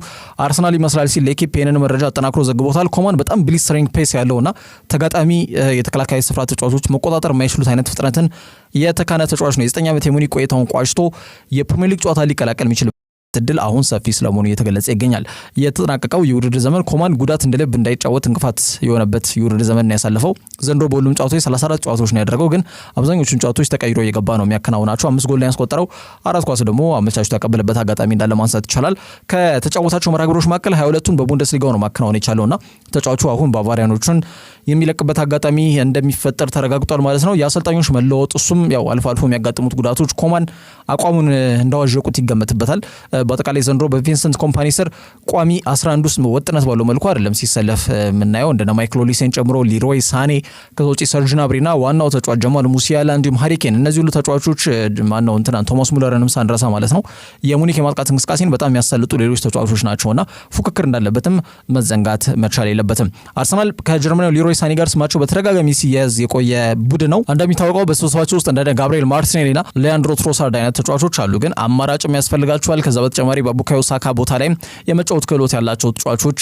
አርሰናል ይመስላል ሲል ለኢኪፕ ይህንን መረጃ አጠናክሮ ዘግቦታል። ኮማን በጣም ብሊስተሪንግ ፔስ ያለውና ተጋጣሚ የተከላካይ ስፍራ ተጫዋቾች መቆጣጠር የማይችሉት አይነት ፍጥነትን የተካነ ተጫዋች ነው። የ9 ዓመት የሙኒክ ቆይታውን ቋጭቶ የፕሪሚየር ሊግ ጨዋታ ሊቀላቀል የሚችል እድል አሁን ሰፊ ስለመሆኑ እየተገለጸ ይገኛል። የተጠናቀቀው የውድድር ዘመን ኮማን ጉዳት እንደልብ እንዳይጫወት እንቅፋት የሆነበት የውድድር ዘመን ነው ያሳለፈው። ዘንድሮ በሁሉም ጨዋታዎች 34 ጨዋታዎች ነው ያደረገው፣ ግን አብዛኞቹን ጨዋታዎች ተቀይሮ እየገባ ነው የሚያከናውናቸው። 5 ጎል ነው ያስቆጠረው፣ 4 ኳስ ደግሞ አመቻችቶ ያቀበለበት አጋጣሚ እንዳለ ማንሳት ይቻላል። ከተጫወታቸው መርሃ ግብሮች መካከል 22ቱን በቡንደስሊጋው ነው ማከናወን የቻለውና ተጫዋቹ አሁን ባቫሪያኖቹን የሚለቅበት አጋጣሚ እንደሚፈጠር ተረጋግጧል ማለት ነው። የአሰልጣኞች መለወጥ እሱም ያው አልፎ አልፎ የሚያጋጥሙት ጉዳቶች ኮማን አቋሙን እንዳዋዠቁት ይገመትበታል። በአጠቃላይ ዘንድሮ በቪንሰንት ኮምፓኒ ስር ቋሚ 11 ውስጥ ወጥነት ባለው መልኩ አይደለም ሲሰለፍ የምናየው። እንደነ ማይክል ኦሊሴን ጨምሮ ሊሮይ ሳኔ ከውጪ ሰርጅ ናብሪና ዋናው ተጫዋች ጀማል ሙሲያላ እንዲሁም ሃሪኬን እነዚህ ሁሉ ተጫዋቾች ማነው ቶማስ ሙለርንም ሳንረሳ ማለት ነው የሙኒክ የማጥቃት እንቅስቃሴን በጣም ያሳልጡ ሌሎች ተጫዋቾች ናቸውና ፉክክር እንዳለበትም መዘንጋት መቻል የለበትም። አርሰናል ከጀርመናዊ ሊሮይ ሳኔ ጋር ስማቸው በተደጋጋሚ ሲያዝ የቆየ ቡድን ነው። እንደሚታወቀው በስብስባቸው ውስጥ እንደ ጋብሪኤል ማርቲኔሊና ሊያንድሮ ትሮሳርድ አይነት ተጫዋቾች አሉ፣ ግን አማራጭም ያስፈልጋቸዋል። ከዛ በተጨማሪ በቡካዮ ሳካ ቦታ ላይ የመጫወት ክህሎት ያላቸው ተጫዋቾች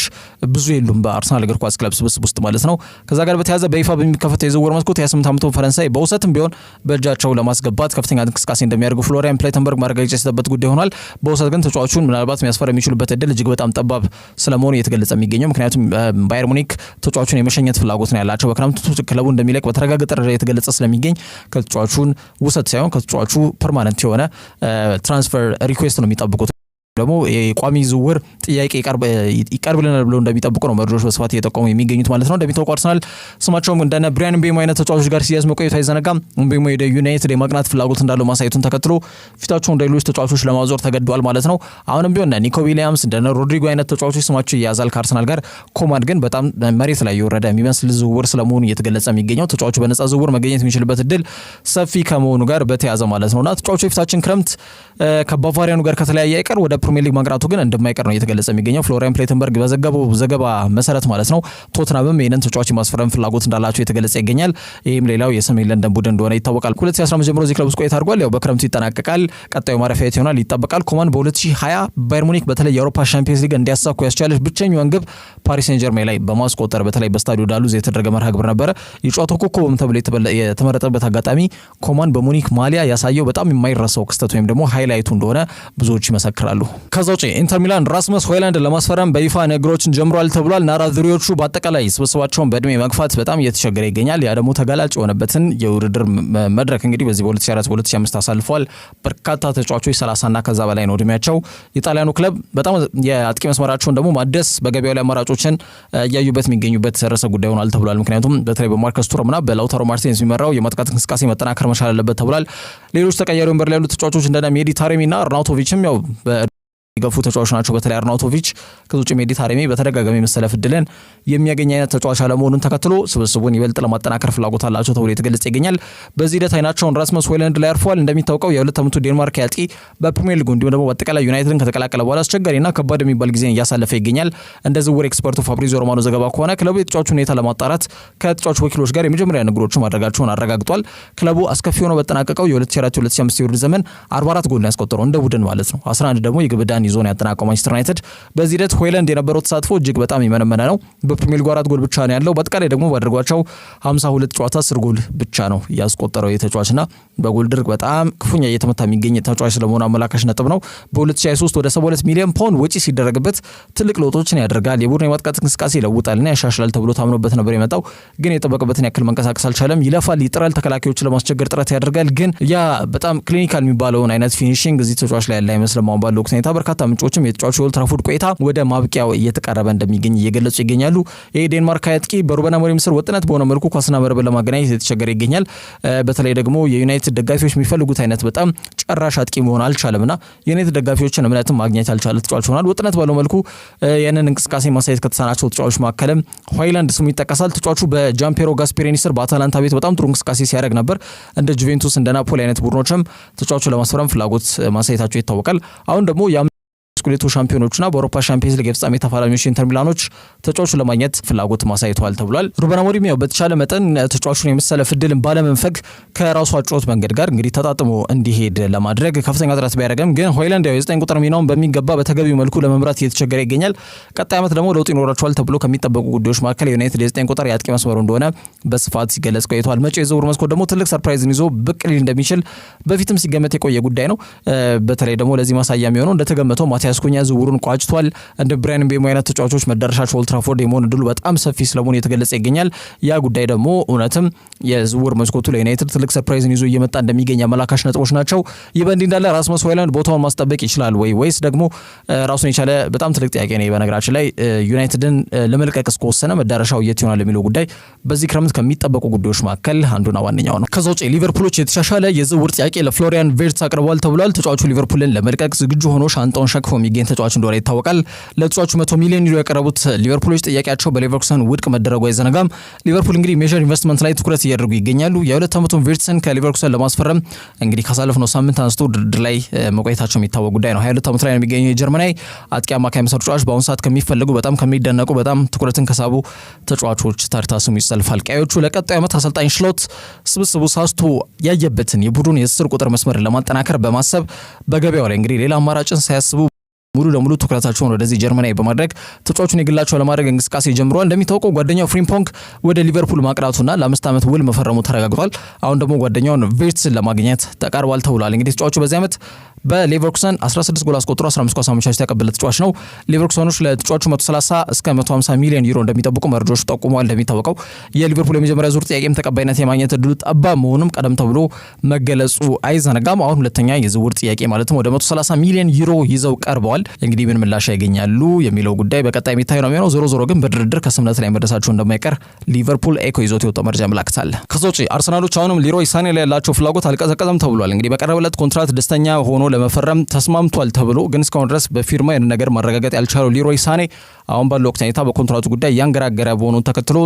ብዙ የሉም በአርሰናል እግር ኳስ ክለብ ስብስብ ውስጥ ማለት ነው። ከዛ ጋር በተያያዘ በይፋ በሚከፈተው የዝውውር መስኮት የ28 ዓመቱ ፈረንሳይ በውሰትም ቢሆን በእጃቸው ለማስገባት ከፍተኛ እንቅስቃሴ እንደሚያደርጉ ፍሎሪያን ፕሌተንበርግ ማረጋገጫ የሰጠበት ጉዳይ ሆኗል። በውሰት ግን ተጫዋቹን ምናልባት የሚያስፈር የሚችሉበት እድል እጅግ በጣም ጠባብ ስለመሆኑ እየተገለጸ የሚገኘው ምክንያቱም ባየር ሙኒክ ተጫዋቹን የመሸኘት ፍላጎት ነው ያላቸው። በክረምቱ ክለቡ እንደሚለቅ በተረጋገጠ ደረጃ የተገለጸ ስለሚገኝ ከተጫዋቹን ውሰት ሳይሆን ከተጫዋቹ ፐርማነንት የሆነ ትራንስፈር ሪኩዌስት ነው የሚጠብቁት። ደግሞ የቋሚ ዝውውር ጥያቄ ይቀርብልናል ብለው እንደሚጠብቁ ነው መረጃዎች በስፋት እየጠቆሙ የሚገኙት ማለት ነው። እንደሚታወቀው አርሰናል ስማቸውም እንደነ ብሪያን ምቤሞ አይነት ተጫዋቾች ጋር ሲያዝ መቆየቱ አይዘነጋም። ምቤሞ ወደ ዩናይትድ የማቅናት ፍላጎት እንዳለው ማሳየቱን ተከትሎ ፊታቸውን ወደ ሌሎች ተጫዋቾች ለማዞር ተገደዋል ማለት ነው። አሁንም ቢሆን ኒኮ ዊሊያምስ እንደነ ሮድሪጎ አይነት ተጫዋቾች ስማቸው ይያዛል ከአርሰናል ጋር። ኮማን ግን በጣም መሬት ላይ የወረደ የሚመስል ዝውውር ስለመሆኑ እየተገለጸ የሚገኘው ተጫዋቹ በነፃ ዝውውር መገኘት የሚችልበት እድል ሰፊ ከመሆኑ ጋር በተያያዘ ማለት ነውና ተጫዋቹ የፊታችን ክረምት ከባቫሪያኑ ጋር ከተለያየ አይቀር ወደ ፕሪሚየር ሊግ ማቅናቱ ግን እንደማይቀር ነው እየተገለጸ የሚገኘው። ፍሎሪያን ፕሌተንበርግ በዘገበው ዘገባ መሰረት ማለት ነው ቶትናምም ይህንን ተጫዋች ማስፈረም ፍላጎት እንዳላቸው የተገለጸ ይገኛል። ይህም ሌላው የሰሜን ለንደን ቡድን እንደሆነ ይታወቃል። 2015 ጀምሮ እዚህ ክለብ ውስጥ ቆይታ አድርጓል። ያው በክረምቱ ይጠናቀቃል። ቀጣዩ ማረፊያ የት ይሆናል ይጠበቃል። ኮማን በ2020 ባየር ሙኒክ በተለይ የአውሮፓ ሻምፒየንስ ሊግ እንዲያሳኩ ያስቻለች ብቸኛዋን ግብ ፓሪስ ሴን ጀርሜን ላይ በማስቆጠር በተለይ በስታዲዮ ዳሉዝ የተደረገ መርሃ ግብር ነበረ። የጨዋታው ኮከብም ተብሎ የተመረጠበት አጋጣሚ ኮማን በሙኒክ ማሊያ ያሳየው በጣም የማይረሳው ክስተት ወይም ደግሞ ሃይላይቱ እንደሆነ ብዙዎች ይመሰክራሉ። ከዛ ውጪ ኢንተር ሚላን ራስመስ ሆይላንድ ለማስፈረም በይፋ ነገሮችን ጀምሯል ተብሏል። ናራዙሪዎቹ በአጠቃላይ ስብስባቸውን በእድሜ መግፋት በጣም እየተቸገረ ይገኛል። ያ ደግሞ ተጋላጭ የሆነበትን የውድድር መድረክ እንግዲህ በዚህ በ2004-2005 አሳልፈዋል። በርካታ ተጫዋቾች 30 እና ከዛ በላይ ነው እድሜያቸው። የጣሊያኑ ክለብ በጣም የአጥቂ መስመራቸውን ደግሞ ማደስ በገበያው ላይ አማራጮችን እያዩበት የሚገኙበት ርዕሰ ጉዳይ ሆኗል ተብሏል። ምክንያቱም በተለይ በማርከስ ቱረምና በላውታሮ ማርቲኔዝ የሚመራው የማጥቃት እንቅስቃሴ መጠናከር መቻል አለበት ተብሏል። ሌሎች ተቀያሪ ወንበር ላይ ያሉ ተጫዋቾች እንደና ሜዲ ታሬሚና አርናውቶቪችም ያው ገፉ ተጫዋቾች ናቸው። በተለይ አርናውቶቪች ከውጭ ሜዲ ታሬሚ በተደጋጋሚ መሰለፍ እድልን የሚያገኝ አይነት ተጫዋች አለመሆኑን ተከትሎ ስብስቡን ይበልጥ ለማጠናከር ፍላጎት አላቸው ተብሎ የተገለጸ ይገኛል። በዚህ ሂደት አይናቸውን ራስመስ ሆይላንድ ላይ አርፈዋል። እንደሚታወቀው የ2 ዓመቱ ዴንማርክ አጥቂ በፕሪሚየር ሊግ እንዲሁም ደግሞ በአጠቃላይ ዩናይትድን ከተቀላቀለ በኋላ አስቸጋሪና ከባድ የሚባል ጊዜን እያሳለፈ ይገኛል። እንደ ዝውውር ኤክስፐርቱ ፋብሪዚዮ ሮማኖ ዘገባ ከሆነ ክለቡ የተጫዋቹ ሁኔታ ለማጣራት ከተጫዋቹ ወኪሎች ጋር የመጀመሪያ ንግግሮችን ማድረጋቸውን አረጋግጧል። ክለቡ አስከፊ ሆኖ በጠናቀቀው የ2004-2005 የውድድር ዘመን 44 ጎል ያስቆጠረው እንደ ቡድን ማለት ነው። 11 ደግሞ የግብ ዕዳን ይዞ ነው ያጠናቀቀው ማንቸስተር ዩናይትድ። በዚህ ሂደት ሆይላንድ የነበረው ተሳትፎ እጅግ በጣም የመነመነ ነው። በፕሪሚየር ሊግ 4 ጎል ብቻ ነው ያለው። በአጠቃላይ ደግሞ ባደረጓቸው 52 ጨዋታ 10 ጎል ብቻ ነው ያስቆጠረው የተጫዋችና በጎል ድርቅ በጣም ክፉኛ እየተመታ የሚገኝ ተጫዋች ስለመሆኑ አመላካሽ ነጥብ ነው። በ2023 ወደ 72 ሚሊዮን ፓውንድ ወጪ ሲደረግበት ትልቅ ለውጦችን ያደርጋል፣ የቡድን የማጥቃት እንቅስቃሴ ይለውጣልና ያሻሽላል ተብሎ ታምኖበት ነበር የመጣው። ግን የጠበቀበትን ያክል መንቀሳቀስ አልቻለም። ይለፋል፣ ይጥራል፣ ተከላካዮችን ለማስቸገር ጥረት ያደርጋል። ግን ያ በጣም ክሊኒካል የሚባለውን አይነት ፊኒሺንግ እዚህ ተጫዋች ላይ ያለ አይመስልም። አሁን ባለው ሁኔታ በርካታ ምንጮችም የተጫዋቹ የኦልድ ትራፎርድ ቆይታ ወደ ማብቂያው እየተቃረበ እንደሚገኝ እየገለጹ ይገኛሉ። ይሄ ዴንማርክ አጥቂ በሩበን አሞሪም ስር ወጥነት በሆነ መልኩ ኳስና መረብን ለማገናኘት የተቸገረ ይገኛል። በተለይ ደግሞ የዩናይትድ ደጋፊዎች የሚፈልጉት አይነት በጣም ጨራሽ አጥቂ መሆን አልቻለምና የዩናይትድ ደጋፊዎችን እምነትም ማግኘት ያልቻለ ተጫዋች ሆኗል። ወጥነት ባለው መልኩ ያንን እንቅስቃሴ ማሳየት ከተሳናቸው ተጫዋቾች መካከልም ሆይላንድ ስሙ ይጠቀሳል። ተጫዋቹ በጃምፔሮ ጋስፔሪኒ ስር በአታላንታ ቤት በጣም ጥሩ እንቅስቃሴ ሲያደርግ ነበር። እንደ ጁቬንቱስ እንደ ናፖሊ አይነት ቡድኖችም ተጫዋቹ ለማስፈረም ፍላጎት ማሳየታቸው ይታወቃል። አሁን ደግሞ ስኩዴቶ ሻምፒዮኖችና በአውሮፓ ሻምፒዮንስ ሊግ የፍጻሜ ተፋላሚዎች ኢንተር ሚላኖች ተጫዋቹን ለማግኘት ፍላጎት ማሳይተዋል ተብሏል። ሩበን አሞሪም በተቻለ መጠን ተጫዋቹን የመሰለፍ ዕድልን ባለመንፈግ ከራሱ አጨዋወት መንገድ ጋር እንግዲህ ተጣጥሞ እንዲሄድ ለማድረግ ከፍተኛ ጥረት ቢያደርግም ግን ሆይላንድ የ9 ቁጥር ሚናውን በሚገባ በተገቢው መልኩ ለመምራት እየተቸገረ ይገኛል። ቀጣይ ዓመት ደግሞ ለውጥ ይኖራቸዋል ተብሎ ከሚጠበቁ ጉዳዮች መካከል የዩናይትድ የ9 ቁጥር የአጥቂ መስመሩ እንደሆነ በስፋት ሲገለጽ ቆይቷል። መጪው የዝውውር መስኮት ደግሞ ትልቅ ሰርፕራይዝን ይዞ ብቅ ሊል እንደሚችል በፊትም ሲገመት የቆየ ጉዳይ ነው። በተለይ ደግሞ ለዚህ ማሳያ የሚሆነው እንደተገመተው ማቲያስ ኩኛ ዝውውሩን ቋጭቷል። እንደ ብራያን ምቤሞ አይነት ተጫዋቾች መዳረሻቸው ኦልድ ትራፎርድ የመሆን እድሉ በጣም ሰፊ ስለመሆኑ የተገለጸ ይገኛል። ያ ጉዳይ ደግሞ እውነትም የዝውውር መስኮቱ ለዩናይትድ ትልቅ ሰርፕራይዝን ይዞ እየመጣ እንደሚገኝ አመላካሽ ነጥቦች ናቸው። ይህ በእንዲህ እንዳለ ራስመስ ሆይላንድ ቦታውን ማስጠበቅ ይችላል ወይስ ደግሞ ራሱን የቻለ በጣም ትልቅ ጥያቄ ነው። በነገራችን ላይ ዩናይትድን ለመልቀቅ እስከወሰነ መዳረሻው የት ይሆናል የሚለው ጉዳይ በዚህ ክረምት ከሚጠበቁ ጉዳዮች መካከል አንዱና ዋነኛው ነው። ከዛ ውጭ ሊቨርፑሎች የተሻሻለ የዝውውር ጥያቄ ለፍሎሪያን ቪርትዝ አቅርበዋል ተብሏል። ተጫዋቹ ሊቨርፑልን ለመልቀቅ ዝግጁ ሆኖ ሻንጣውን ሸክፎ የሚገኝ ተጫዋች እንደሆነ ይታወቃል። ለተጫዋቹ 100 ሚሊዮን ዩሮ ያቀረቡት ሊቨርፑሎች ጥያቄያቸው በሌቨርኩሰን ውድቅ መደረጉ አይዘነጋም። ሊቨርፑል እንግዲህ ሜጀር ኢንቨስትመንት ላይ ትኩረት እያደረጉ ይገኛሉ። የ2 ዓመቱን ቪርትዝን ከሊቨርኩሰን ለማስፈረም እንግዲህ ካሳለፍነው ሳምንት አንስቶ ድርድር ላይ መቆየታቸው የሚታወቅ ጉዳይ ነው። 22 ዓመት ላይ ነው የሚገኘው የጀርመናዊ አጥቂ አማካይ መስመር ተጫዋች በአሁኑ ሰዓት ከሚፈልጉ በጣም ከሚደነቁ በጣም ትኩረትን ከሳቡ ተጫዋቾች ተርታ ስሙ ይሰልፋል። ቀዮቹ ለቀጣዩ ዓመት አሰልጣኝ ሽሎት ስብስቡ ሳስቶ ያየበትን የቡድን የ10 ቁጥር መስመር ለማጠናከር በማሰብ በገበያው ላይ እንግዲህ ሌላ አማራጭን ሳያስቡ ሙሉ ለሙሉ ትኩረታቸውን ወደዚህ ጀርመናዊ በማድረግ ተጫዋቹን የግላቸው ለማድረግ እንቅስቃሴ ጀምሯል። እንደሚታወቀው ጓደኛው ፍሪምፖንግ ወደ ሊቨርፑል ማቅራቱና ለ5 ዓመት ውል መፈረሙ ተረጋግጧል። አሁን ደግሞ ጓደኛውን ቪርትዝን ለማግኘት ተቃርቧል ተብሏል። እንግዲህ ተጫዋቹ በዚህ ዓመት በሌቨርኩሰን 16 ጎል አስቆጥሮ 15 ኳስ አመቻችቶ ያቀበለ ተጫዋች ነው። ሌቨርኩሰኖች ለተጫዋቹ 130 እስከ 150 ሚሊዮን ዩሮ እንደሚጠብቁ መረጃዎች ጠቁመዋል። እንደሚታወቀው የሊቨርፑል የመጀመሪያ ዙር ጥያቄም ተቀባይነት የማግኘት እድሉ ጠባብ መሆኑም ቀደም ተብሎ መገለጹ አይዘነጋም። አሁን ሁለተኛ የዝውውር ጥያቄ ማለትም ወደ 130 ሚሊዮን ዩሮ ይዘው ቀርበዋል። እንግዲህ ምን ምላሽ ያገኛሉ የሚለው ጉዳይ በቀጣይ የሚታይ ነው የሚሆነው። ዞሮ ግን በድርድር ከስምነት ላይ መድረሳቸው እንደማይቀር ሊቨርፑል ኤኮ ይዞት የወጣው መረጃ ያመላክታል። ከዛ ውጪ አርሰናሎች አሁንም ሊሮይ ሳኔ ላይ ያላቸው ፍላጎት አልቀዘቀዘም ተብሏል። እንግዲህ በቀረበለት ኮንትራት ደስተኛ ሆኖ ለመፈረም ተስማምቷል ተብሎ ግን እስካሁን ድረስ በፊርማ ያን ነገር ማረጋገጥ ያልቻለው ሊሮይ ሳኔ አሁን ባለው ወቅት ሁኔታ በኮንትራቱ ጉዳይ ያንገራገረ በሆኑን ተከትሎ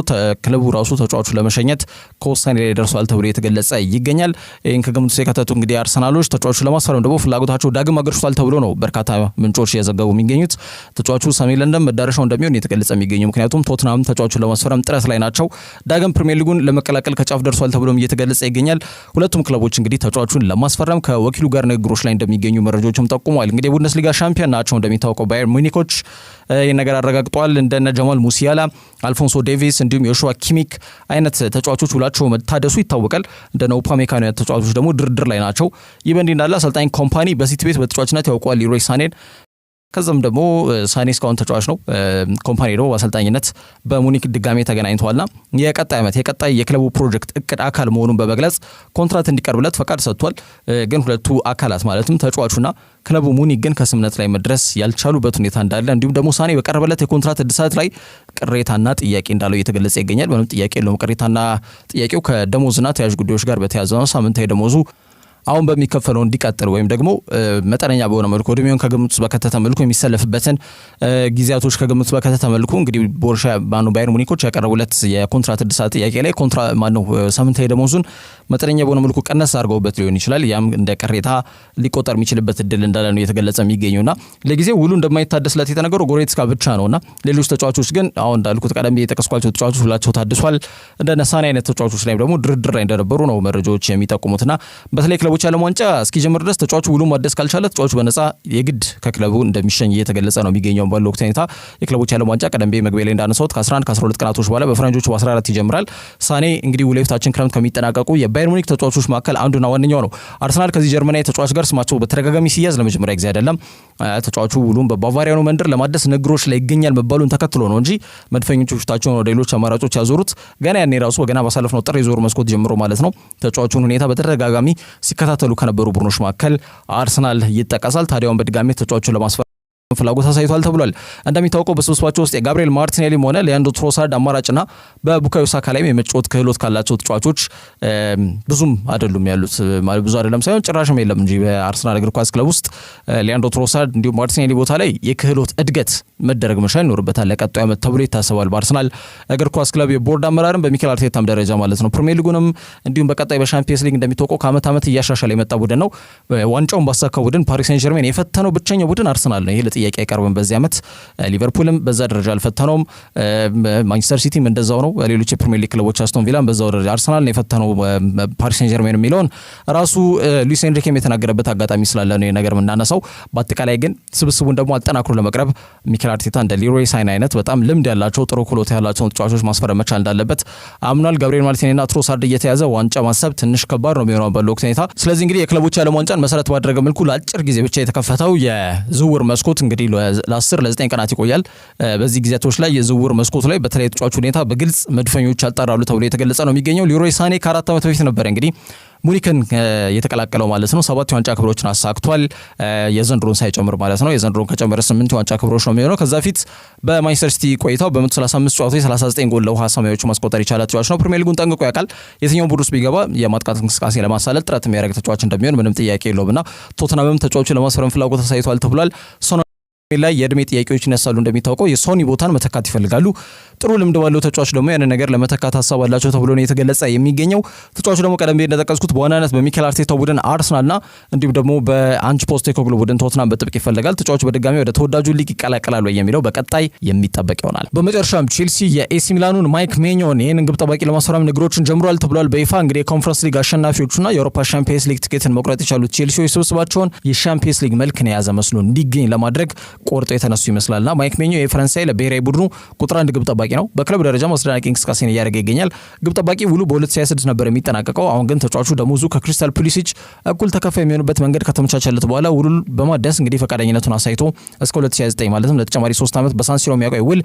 ክለቡ ራሱ ተጫዋቹ ለመሸኘት ከውሳኔ ላይ ደርሷል ተብሎ የተገለጸ ይገኛል። ይህን ከግምት ውስጥ የከተቱ እንግዲህ አርሰናሎች ተጫዋቹ ለማስፈረም ደግሞ ፍላጎታቸው ዳግም አገርሽቷል ተብሎ ነው በርካታ ምንጮች እየዘገቡ የሚገኙት። ተጫዋቹ ሰሜን ለንደን መዳረሻው እንደሚሆን የተገለጸ የሚገኙ ምክንያቱም ቶትናም ተጫዋቹን ለማስፈረም ጥረት ላይ ናቸው። ዳግም ፕሪሚየር ሊጉን ለመቀላቀል ከጫፍ ደርሷል ተብሎም እየተገለጸ ይገኛል። ሁለቱም ክለቦች እንግዲህ ተጫዋቹን ለማስፈረም ከወኪሉ ጋር ንግግሮች ላይ እንደሚገኙ መረጃዎችም ጠቁመዋል። እንግዲህ የቡንደስሊጋ ሻምፒዮን ናቸው እንደሚታወቀው ባየር ሙኒኮች ይህን ነገር አረጋግጠዋል። እንደነ ጀማል ሙሲያላ፣ አልፎንሶ ዴቪስ እንዲሁም ዮሹዋ ኪሚክ አይነት ተጫዋቾች ውላቸው መታደሱ ይታወቃል። እንደነ ኡፓሜካኖ አይነት ተጫዋቾች ደግሞ ድርድር ላይ ናቸው። ይህ በእንዲህ እንዳለ አሰልጣኝ ኮምፓኒ በሲቲ ቤት በተጫዋችነት ያውቀዋል ሊሮይ ሳኔን ከዛም ደግሞ ሳኔ እስካሁን ተጫዋች ነው። ኮምፓኒ ነው አሰልጣኝነት በሙኒክ ድጋሜ ተገናኝተዋልና የቀጣይ የክለቡ ፕሮጀክት እቅድ አካል መሆኑን በመግለጽ ኮንትራት እንዲቀርብለት ፈቃድ ሰጥቷል። ግን ሁለቱ አካላት ማለትም ተጫዋቹና ክለቡ ሙኒክ ግን ከስምነት ላይ መድረስ ያልቻሉበት ሁኔታ እንዳለ እንዲሁም ደግሞ ሳኔ በቀረበለት የኮንትራት እድሳት ላይ ቅሬታና ጥያቄ እንዳለው እየተገለጸ ይገኛል። ምንም ጥያቄ የለውም። ቅሬታና ጥያቄው ከደሞዝና ተያያዥ ጉዳዮች ጋር በተያያዘ ነው። ሳምንታዊ ደሞዙ አሁን በሚከፈለው እንዲቀጥል ወይም ደግሞ መጠነኛ በሆነ መልኩ እድሜውን ከግምት በከተተ መልኩ የሚሰለፍበትን ጊዜያቶች ከግምት በከተተ መልኩ እንግዲህ ባየር ሙኒኮች ያቀረቡለት የኮንትራት እድሳት ጥያቄ ላይ ሳምንታዊ ደሞዙን መጠነኛ በሆነ መልኩ ቀነስ አድርገውበት ሊሆን ይችላል። ያም እንደ ቅሬታ ሊቆጠር የሚችልበት እድል እንዳለ ነው የተገለጸ የሚገኘውና ለጊዜው ውሉ እንደማይታደስለት የተነገረው ጎሬትስካ ብቻ ነውና ሌሎች ተጫዋቾች ግን አሁን እንዳልኩት ቀደም ብዬ የጠቀስኳቸው ተጫዋቾች ሁላቸው ታድሷል። እንደ ሳኔ አይነት ተጫዋቾች ላይ ደግሞ ድርድር ላይ እንደነበሩ ነው መረጃዎች የሚጠቁሙትና በተለይ ክለቦች ዓለም ዋንጫ እስኪጀምር ድረስ ተጫዋቹ ውሉ ማደስ ካልቻለ ተጫዋቹ በነፃ የግድ ከክለቡ እንደሚሸኝ እየተገለጸ ነው የሚገኘው። ባለው ወቅት ሁኔታ የክለቦች ዓለም ዋንጫ ቀደም ብዬ መግቢያ ላይ እንዳነሳሁት ከ12 ቀናቶች በኋላ በፈረንጆቹ 14 ይጀምራል። ሳኔ እንግዲህ የፊታችን ክረምት ከሚጠናቀቁ የባየር ሙኒክ ተጫዋቾች መካከል አንዱና ዋነኛው ነው። አርሰናል ከዚህ ጀርመናዊ ተጫዋች ጋር ስማቸው በተደጋጋሚ ሲያዝ ለመጀመሪያ ጊዜ አይደለም። ተጫዋቹ ውሉን በባቫሪያኑ መንደር ለማደስ ንግሮች ላይ ይገኛል መባሉን ተከትሎ ነው እንጂ መድፈኞቹ ፊታቸውን ወደ ሌሎች አማራጮች ያዞሩት ገና ያኔ ራሱ ገና ባሳለፍነው ጥር የዞር መስኮት ጀምሮ ማለት ነው። ተጫዋቹን ሁኔታ በተደጋጋሚ ሲከታተሉ ከነበሩ ቡድኖች መካከል አርሰናል ይጠቀሳል። ታዲያውን በድጋሚ ተጫዋቹን ለማስፈረም ፍላጎት አሳይቷል ተብሏል። እንደሚታወቀው በስብስባቸው ውስጥ የጋብሪኤል ማርቲኔሊም ሆነ ሊያንድሮ ትሮሳርድ አማራጭና በቡካዮ ሳካ ላይም የመጫወት ክህሎት ካላቸው ተጫዋቾች ብዙም አይደሉም ያሉት። ብዙ አይደለም ሳይሆን ጭራሽም የለም እንጂ በአርሰናል እግር ኳስ ክለብ ውስጥ ሊያንድሮ ትሮሳርድ እንዲሁም ማርቲኔሊ ቦታ ላይ የክህሎት እድገት መደረግ መቻል ይኖርበታል ለቀጣዩ ዓመት ተብሎ ይታሰባል። በአርሰናል እግር ኳስ ክለብ የቦርድ አመራርም በሚኬል አርቴታም ደረጃ ማለት ነው። ፕሪሚየር ሊጉንም እንዲሁም በቀጣይ በሻምፒየንስ ሊግ እንደሚታወቀው ከዓመት ዓመት እያሻሻለ የመጣ ቡድን ነው። ዋንጫውን ባሳካው ቡድን ፓሪስ ሴን ጀርሜን የፈተነው ብቸኛው ቡድን አርሰናል ነው። ይሄ ጥያቄ አይቀርብም። በዚህ ዓመት ሊቨርፑልም በዛ ደረጃ አልፈተነውም። ማንቸስተር ሲቲም እንደዛው ነው። ሌሎች የፕሪሚየር ሊግ ክለቦች አስቶን ቪላም በዛው ደረጃ አርሰናል ነው የፈተነው ፓሪስ ሴን ጀርሜን የሚለውን ራሱ ሉዊስ ኤንሪኬም የተናገረበት አጋጣሚ ስላለ ነው ነገር የምናነሳው። በአጠቃላይ ግን ስብስቡን ደግሞ አጠናክሮ ለመቅረብ ሚኬል አርቴታ እንደ ሊሮይ ሳኔ አይነት በጣም ልምድ ያላቸው ጥሩ ክህሎት ያላቸውን ተጫዋቾች ማስፈረም መቻል እንዳለበት አምኗል። ጋብሪኤል ማርቲኔሊና ትሮሳርድ እየተያዘ ዋንጫ ማሰብ ትንሽ ከባድ ነው የሚሆነው ባለው ወቅት ሁኔታ። ስለዚህ እንግዲህ የክለቦች ዓለም ዋንጫን መሰረት ባደረገ መልኩ ለአጭር ጊዜ ብቻ የተከፈተው የዝውውር መስኮት እንግዲህ ለ10-9 ቀናት ይቆያል። በዚህ ጊዜያቶች ላይ የዝውውር መስኮቱ ላይ በተለይ ተጫዋቹ ሁኔታ በግልጽ መድፈኞች ያጣራሉ ተብሎ የተገለጸ ነው የሚገኘው። ሊሮይ ሳኔ ከ4 ዓመት በፊት ነበር እንግዲህ ሙኒክን የተቀላቀለው ማለት ነው። 7 የዋንጫ ክብሮችን አሳክቷል። የዘንድሮን ሳይጨምር ማለት ነው። የዘንድሮን ከጨመረ 8 የዋንጫ ክብሮች ነው የሚሆነው። ከዛ ፊት በማንቸስተር ሲቲ ቆይታው በ135 ጨዋታዎች 39 ጎል ለውሃ ሰማያዊዎቹ ማስቆጠር የቻለ ተጫዋች ነው። ፕሪሚየር ሊጉን ጠንቅቆ ያውቃል። የትኛው ቡድን ውስጥ ቢገባ የማጥቃት እንቅስቃሴ ለማሳለጥ ጥረት የሚያደርግ ተጫዋች እንደሚሆን ምንም ጥያቄ የለውምና ቶተንሃምም ተጫዋቹን ለማስፈረም ፍላጎት አሳይቷል ተብሏል። ላይ የእድሜ ጥያቄዎች ይነሳሉ። እንደሚታወቀው የሶኒ ቦታን መተካት ይፈልጋሉ። ጥሩ ልምድ ባለው ተጫዋች ደግሞ ያን ነገር ለመተካት ሀሳብ አላቸው ተብሎ ነው የተገለጸ የሚገኘው። ተጫዋቹ ደግሞ ቀደም ብዬ እንደጠቀስኩት በዋናነት በሚኬል አርቴታ ቡድን አርሰናልና እንዲሁም ደግሞ በአንጅ ፖስቴኮግሉ ቡድን ቶትናም በጥብቅ ይፈልጋል። ተጫዋቹ በድጋሚ ወደ ተወዳጁ ሊግ ይቀላቀላል ወይ የሚለው በቀጣይ የሚጠበቅ ይሆናል። በመጨረሻም ቼልሲ የኤሲ ሚላኑን ማይክ ሜኞን ይህንን ግብ ጠባቂ ለማስፈረም ንግሮችን ጀምሯል ተብሏል። በይፋ እንግዲህ የኮንፈረንስ ሊግ አሸናፊዎቹና የአውሮፓ ሻምፒየንስ ሊግ ትኬትን መቁረጥ የቻሉት ቼልሲዎች ስብስባቸውን የሻምፒየንስ ሊግ መልክን የያዘ መስሎ እንዲገኝ ለማድረግ ቆርጦ የተነሱ ይመስላልና ማይክ ሜኞ የፈረንሳይ ለብሔራዊ ቡድኑ ቁጥር 1 ግብ ጠባቂ ነው። በክለብ ደረጃ አስደናቂ እንቅስቃሴን እያደረገ ይገኛል። ግብ ጠባቂ ውሉ በ2026 ነበር የሚጠናቀቀው። አሁን ግን ተጫዋቹ ደሞዙ ከክሪስታል ፑሊሲች እኩል ተከፋይ የሚሆንበት መንገድ ከተመቻቸለት በኋላ ውሉን በማደስ እንግዲህ ፈቃደኝነቱን አሳይቶ እስከ 2029 ማለትም ለተጨማሪ 3 ዓመት በሳንሲሮ የሚያቆይ ውል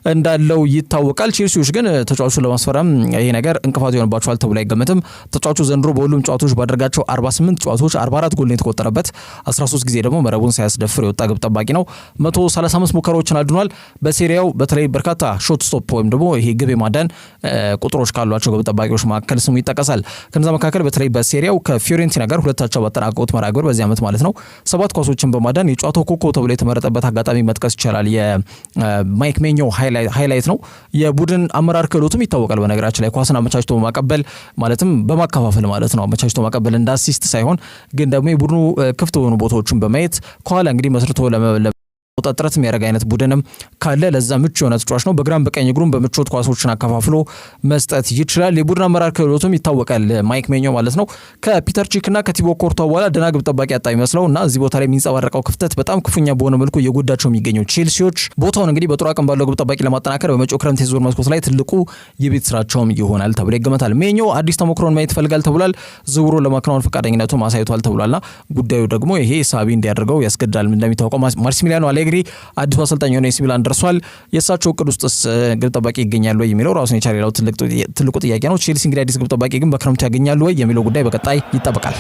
እንዳለው ይታወቃል። ቼልሲዎች ግን ተጫዋቹን ለማስፈረም ይሄ ነገር እንቅፋት ይሆንባቸዋል ተብሎ አይገመትም። ተጫዋቹ ዘንድሮ በሁሉም ጨዋታዎች ባደረጋቸው 48 ጨዋታዎች 44 ጎል ነው የተቆጠረበት። 13 ጊዜ ደግሞ መረቡን ሳያስደፍር የወጣ ግብ ጠባቂ ነው። 135 ሙከራዎችን አድኗል። በሴሪያው በተለይ በርካታ ሾት ስቶፕ ወይም ደግሞ ይሄ ግብ የማዳን ቁጥሮች ካሏቸው ግብ ጠባቂዎች መካከል ስሙ ይጠቀሳል። ከነዛ መካከል በተለይ በሴሪያው ከፊዮሬንቲና ጋር ሁለታቸው ባጠናቀቁት መርሃ ግብር በዚህ ዓመት ማለት ነው 7 ኳሶችን በማዳን የጨዋታው ኮከብ ተብሎ የተመረጠበት አጋጣሚ መጥቀስ ይቻላል። የማይክ ሜኞ ሃይላይት ነው። የቡድን አመራር ክህሎቱም ይታወቃል። በነገራችን ላይ ኳስን አመቻችቶ በማቀበል ማለትም በማከፋፈል ማለት ነው። አመቻችቶ ማቀበል እንደ አሲስት ሳይሆን ግን ደግሞ የቡድኑ ክፍት የሆኑ ቦታዎችን በማየት ከኋላ እንግዲህ መስርቶ ጥረት የሚያደርግ አይነት ቡድንም ካለ ለዛ ምቹ የሆነ ተጫዋች ነው። በግራም በቀኝ እግሩም በምቾት ኳሶችን አከፋፍሎ መስጠት ይችላል። የቡድን አመራር ክህሎቱም ይታወቃል ማይክ ሜኞ ማለት ነው። ከፒተር ቺክና ከቲቦ ኮርቷ በኋላ ደህና ግብ ጠባቂ ያጣ ይመስለው እና እዚህ ቦታ ላይ የሚንጸባረቀው ክፍተት በጣም ክፉኛ በሆነ መልኩ እየጎዳቸው የሚገኘው ቼልሲዎች ቦታውን እንግዲህ በጥሩ አቅም ባለው ግብ ጠባቂ ለማጠናከር በመጪው ክረምት የዝውውር መስኮት ላይ ትልቁ የቤት ስራቸውም ይሆናል ተብሎ ይገመታል። ሜኞ አዲስ ተሞክሮን ማየት ይፈልጋል ተብሏል። ዝውውሩን ለማከናወን ፈቃደኝነቱን ማሳይቷል ተብሏልና ጉዳዩ ደግሞ ይሄ ሳቢ እንዲያደርገው ያስገድዳል። እንደሚታወቀው ማርሲሚሊያኖ አሌግሪ አሌግሪ አዲሱ አሰልጣኝ ሆነው ኤሲ ሚላን ደርሷል። የእሳቸው እቅድ ውስጥስ ግብ ጠባቂ ይገኛሉ ወይ የሚለው ራሱን የቻለ ሌላው ትልቁ ጥያቄ ነው። ቼልሲ እንግዲህ አዲስ ግብ ጠባቂ ግን በክረምቱ ያገኛሉ ወይ የሚለው ጉዳይ በቀጣይ ይጠበቃል።